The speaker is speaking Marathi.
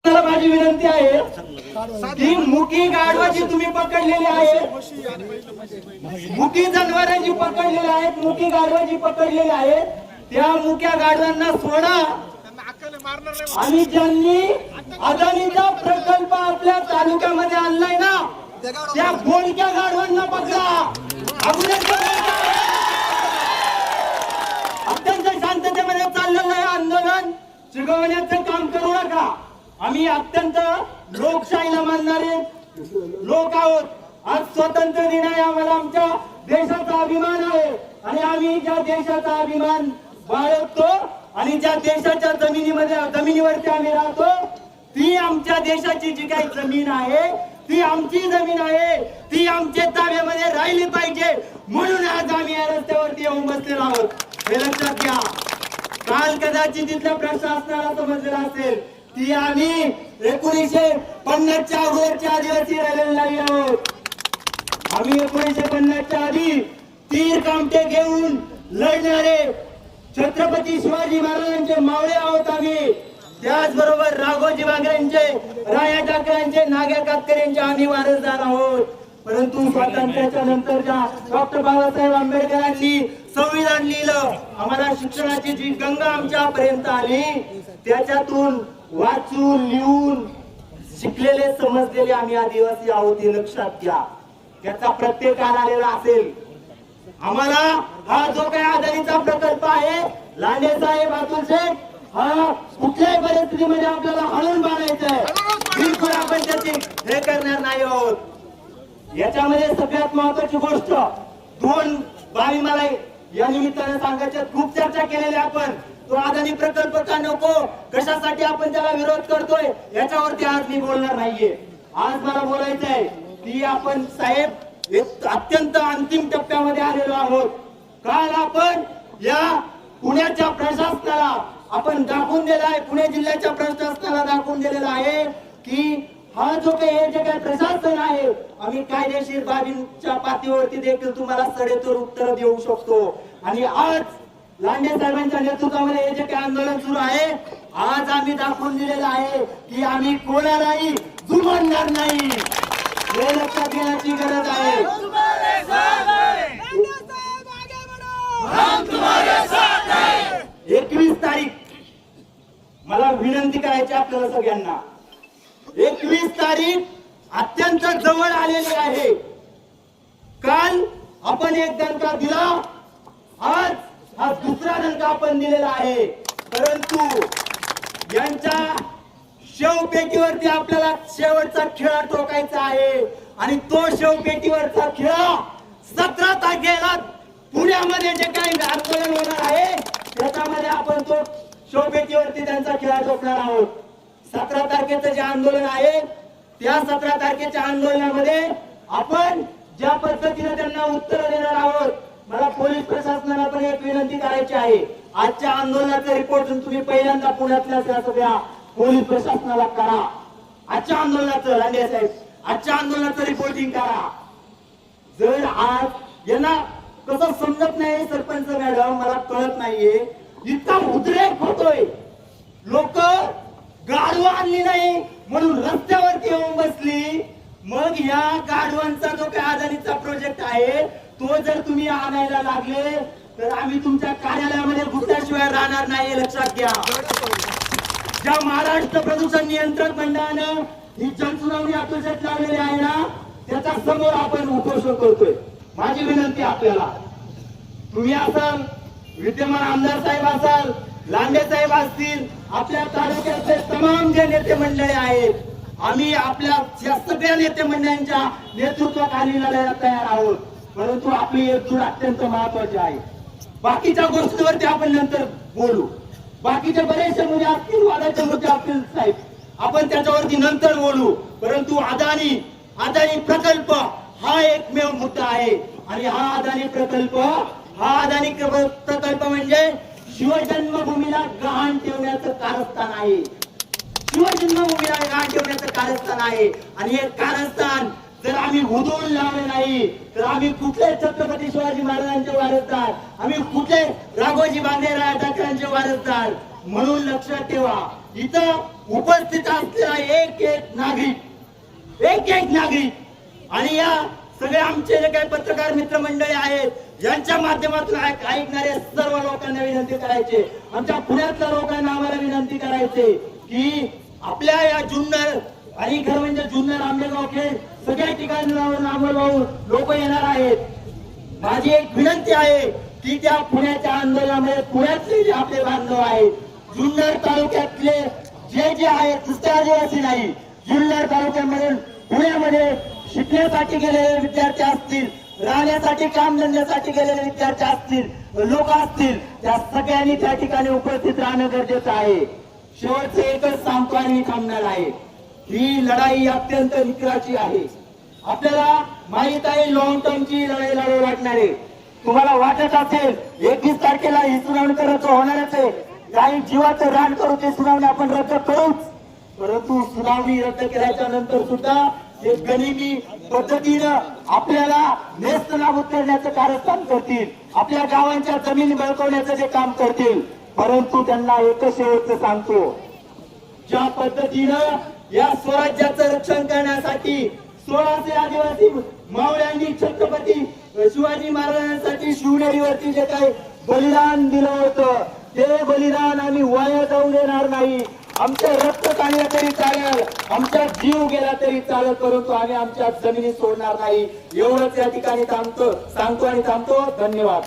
माझी विनंती आहे की मुकी गाढवाची तुम्ही पकडलेली आहे, मुकी जनावरांची पकडलेली आहेत, मुकी गाढवाची पकडलेली आहेत, त्या मुक्या गाढवांना सोडा आणि ज्यांनी अदानीचा प्रकल्प आपल्या तालुक्यामध्ये आणलाय ना त्या बोलक्या गाढवांना पकडा. अत्यंत शांततेमध्ये चाललेलं आहे आंदोलन, चिघळण्याचं काम करू नका. आम्ही अत्यंत लोकशाहीला मानणारे लोक आहोत. आज स्वतंत्र दिन आहे, आम्हाला आमच्या देशाचा अभिमान आहे आणि आम्ही ज्या देशाचा अभिमान बाळगतो आणि ज्या देशाच्या जमिनीवरती आम्ही राहतो ती आमच्या देशाची जी काही जमीन आहे ती आमची जमीन आहे, ती आमच्या ताब्यामध्ये राहिली पाहिजे. म्हणून आज आम्ही या रस्त्यावरती येऊन बसलेलो आहोत. हे लक्षात घ्या. काल कदाचित तिथल्या प्रशासनाला समजलेलं असेल की आम्ही 1950च्या अगोदरचे आदिवासी राहिलेले नाही आहोत. आम्ही 1950च्या आधी तीर कामटे घेऊन लढणारे छत्रपती शिवाजी महाराजांचे मावळे आहोत आम्ही. त्याचबरोबर राघोजी बागऱ्यांचे, राया ठाकरेंचे, नाग्या कातकऱ्यांचे आम्ही वारसदार आहोत. परंतु स्वातंत्र्याच्या नंतरच्या डॉक्टर बाबासाहेब आंबेडकरांनी संविधान लिहिलं, आम्हाला शिक्षणाची जी गंगा आमच्यापर्यंत आली त्याच्यातून वाचून लिहून शिकलेले समजलेले आम्ही आदिवासी आहोत हे लक्षात घ्या. त्याचा प्रत्येकाला आलेला असेल. आम्हाला हा जो काही अदानीचा प्रकल्प आहे लांडे साहेब, अतुल शेठ, हा कुठल्याही परिस्थितीमध्ये आपल्याला हळून बांधायचा आहे. बिलकुल आपण त्याची हे करणार नाही आहोत. याच्यामध्ये सगळ्यात महत्वाची गोष्ट दोन बाबी मला या निमित्ताने सांगायच्या. खूप चर्चा केलेली आपण, तो अदानी प्रकल्प का नको, कशासाठी आपण त्याला विरोध करतोय याच्यावरती आज मी बोलणार नाहीये. आज मला बोलायचं आहे की आपण साहेब अत्यंत अंतिम टप्प्यामध्ये आलेलो आहोत. काल आपण या पुण्याच्या प्रशासनाला आपण दाखवून दिला आहे, पुणे जिल्ह्याच्या प्रशासनाला दाखवून दिलेला आहे की हा जो काही हे जे काही प्रशासन आहे आम्ही कायदेशीर बाबींच्या पातळीवरती देखील तुम्हाला सडेतोड उत्तर देऊ शकतो. आणि आज लांडे साहेबांच्या नेतृत्वामध्ये हे जे काही आंदोलन सुरू आहे आज आम्ही दाखवून दिलेलं आहे की आम्ही कोणालाही जुमानणार नाही. हे लक्षात घेण्याची गरज आहे. 21 तारीख मला विनंती करायची आपल्याला सगळ्यांना. 21 तारीख अत्यंत जवळ आलेली आहे. काल आपण एक दणका दिला, आज हा दुसरा दणका आपण दिलेला आहे. परंतु यांच्या शेवपेटीवरती आपल्याला शेवटचा खेळा ठोकायचा आहे आणि तो शेवपेटीवरचा खेळा 17 तारखेला पुण्यामध्ये जे काही आंदोलन होणार आहे त्याच्यामध्ये आपण तो शेवपेटीवरती त्यांचा खेळा ठोकणार आहोत. 17 तारखेचं जे आंदोलन आहे त्या 17 तारखेच्या आंदोलनामध्ये आपण ज्या पद्धतीने त्यांना उत्तर देणार आहोत. मला पोलीस प्रशासनाला पण एक विनंती करायची आहे. आजच्या आंदोलनाचा रिपोर्ट तुम्ही पहिल्यांदा पुण्यातल्या सगळ्या पोलीस प्रशासनाला करा. आजच्या आंदोलनाचं लांडे साहेब आजच्या आंदोलनाचं रिपोर्टिंग करा. जर आज यांना कसं समजत नाही सरपंच मॅडम, मला कळत नाहीये, इतका उद्रेक होतोय. लोक गाढवा आणली नाही म्हणून रस्त्यावरती येऊन बसली. मग या गाढवांचा जो काही अदानीचा प्रोजेक्ट आहे तो जर तुम्ही आणायला लागले तर आम्ही तुमच्या कार्यालयामध्ये घुसल्याशिवाय राहणार नाही. लक्षात घ्या. ज्या महाराष्ट्र प्रदूषण नियंत्रण मंडळानं ही जनसुनावणी अपेक्षित लावलेली आहे ना त्याच्या समोर आपण उपोषण करतोय. माझी विनंती आपल्याला, तुम्ही असाल, विद्यमान आमदार साहेब असाल, लांडे साहेब असतील, आपल्या तालुक्याचे तमाम जे नेते मंडळी आहेत, आम्ही आपल्या या सगळ्या नेते मंडळींच्या नेतृत्वाखाली लढायला तयार आहोत. परंतु आपली एकजूट अत्यंत महत्वाची आहे. बाकीच्या गोष्टीवरती आपण नंतर बोलू. बाकीचे बरेचसे मुद्दे असतील, वादाचे मुद्दे असतील साहेब, आपण त्याच्यावरती नंतर बोलू. परंतु अदानी प्रकल्प हा एकमेव मुद्दा आहे आणि हा अदानी प्रकल्प म्हणजे शिवजन्मभूमीला गहाण ठेवण्याचं कारस्थान आहे. शिवजन्मभूमीला गहाण ठेवण्याचं कारस्थान आहे आणि हे कारस्थान जर आम्ही हुदून लावले नाही तर आम्ही कुठले छत्रपती शिवाजी महाराजांचे वारसदार, आम्ही कुठले राघोजी बांधे राया ठाकरेंचे वारसदार. म्हणून लक्षात ठेवा, इथं उपस्थित असलेला एक एक नागरिक आणि या सगळे आमचे जे काही पत्रकार मित्रमंडळी आहेत यांच्या माध्यमातून ऐकणाऱ्या सर्व लोकांना विनंती करायचे, आमच्या पुण्यातल्या लोकांना आम्हाला विनंती करायचे की आपल्या या जुन्नर आणि खरं म्हणजे जुन्नर आंबेगाव खेड सगळ्या ठिकाणी लोक येणार आहेत. माझी एक विनंती आहे की त्या पुण्याच्या आंदोलनामध्ये पुण्यातले जे आपले बांधव आहेत, जुन्नर तालुक्यातले जे आहेत नुसते आदिवासी नाही, जुन्नर तालुक्यामध्ये पुण्यामध्ये शिकण्यासाठी गेलेले विद्यार्थी असतील, राहण्यासाठी कामधंद्यासाठी गेलेले विद्यार्थी असतील, लोक असतील, त्या सगळ्यांनी त्या ठिकाणी उपस्थित राहणं गरजेचं आहे. शेवटचे एकच सांगतो आणि थांबणार आहे, ही लढाई अत्यंत निकराची आहे. आपल्याला माहित आहे लॉंग टर्मची लढाई लढावी लागणार आहे. तुम्हाला वाटत असेल 21 तारखेला ही सुनावणी करायचं होणारच आहे, काही जीवाचं रान करू ते सुनावणी आपण रद्द करूच, परंतु सुनावणी रद्द केल्याच्या नंतर सुद्धा ते गनिमी पद्धतीनं आपल्याला नेस्तनाबूत करण्याचं कारस्थान करतील, आपल्या गावांच्या जमिनी बळकवण्याचं ते काम करतील. परंतु त्यांना एकच शेवटचं सांगतो, ज्या पद्धतीनं या स्वराज्याचं रक्षण करण्यासाठी 1600 आदिवासी मावळ्यांनी छत्रपती शिवाजी महाराजांसाठी शिवनेरीवरती जे काही बलिदान दिलं होतं, ते बलिदान आम्ही वाया जाऊ देणार नाही. आमचं रक्त काढलं तरी चालेल, आमचा जीव गेला तरी चालेल, परंतु आम्ही आमच्या जमिनी सोडणार नाही. एवढंच या ठिकाणी सांगतो आणि थांबतो. धन्यवाद.